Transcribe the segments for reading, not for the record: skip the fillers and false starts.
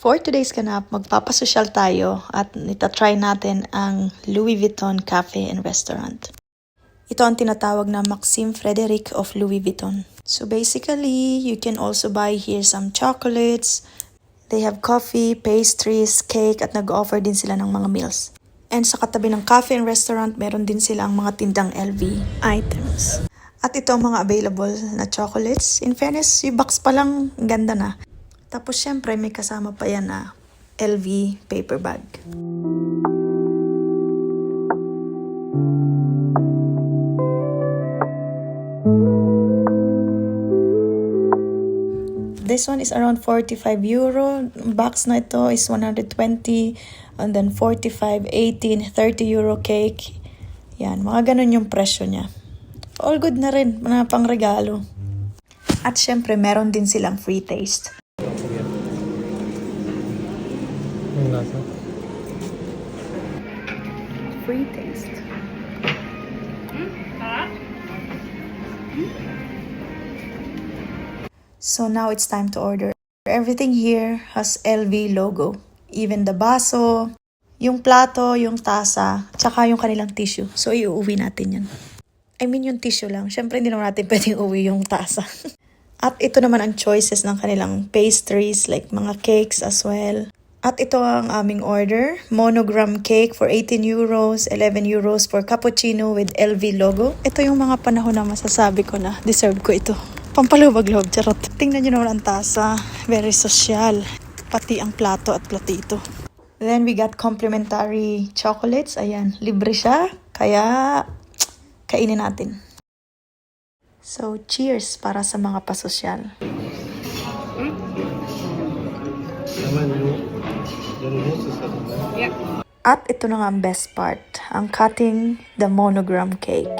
For today's ganap, magpapasosyal tayo at itatry natin ang Louis Vuitton Cafe and Restaurant. Ito ang tinatawag na Maxime Frederic of Louis Vuitton. So basically, you can also buy here some chocolates. They have coffee, pastries, cake, at nag-offer din sila ng mga meals. And sa katabi ng cafe and restaurant, meron din silang mga tindang LV items. At ito ang mga available na chocolates. In fairness, yung box pa lang, ganda na. Tapos syempre may kasama pa yan na LV paper bag. This one is around 45 euro. Box na ito is 120 and then 45, 18, 30 euro cake. Yan, mga ganun yung presyo niya. All good na rin, mga pang regalo. At syempre meron din silang free taste. Free taste. So now it's time to order. Everything here has LV logo. Even the baso, yung plato, yung tasa, tsaka yung kanilang tissue. So iuwi natin yan. I mean yung tissue lang. Syempre hindi naman natin pwedeng uwi yung tasa. At ito naman ang choices ng kanilang pastries like mga cakes as well. At ito ang aming order, monogram cake for 18 euros, 11 euros for cappuccino with LV logo. Ito yung mga panahon na masasabi ko na deserve ko ito. Pampalubag-loob, charot. Tingnan nyo naman ang tasa, very social. Pati ang plato at platito. Then we got complimentary chocolates. Ayan, libre siya, kaya kainin natin. So, cheers para sa mga pasosyal. At ito na nga ang best part, ang cutting the monogram cake.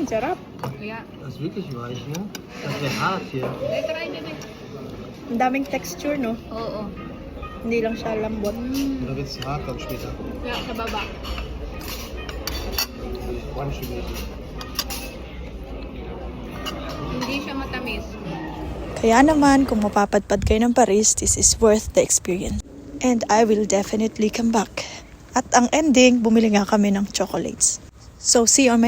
Sarap. Ja. Das ist wirklich weich, ne? Das ist ja hart hier. Ang daming texture, no? Oo. Hindi lang siya lambot. Oder wird es hart dann später? Ja, sa baba. Crunchy. Hindi siya matamis. Kaya naman, kung mapapadpad kayo ng Paris, this is worth the experience. And I will definitely come back. At ang ending, bumili nga kami ng chocolates. So, see you on my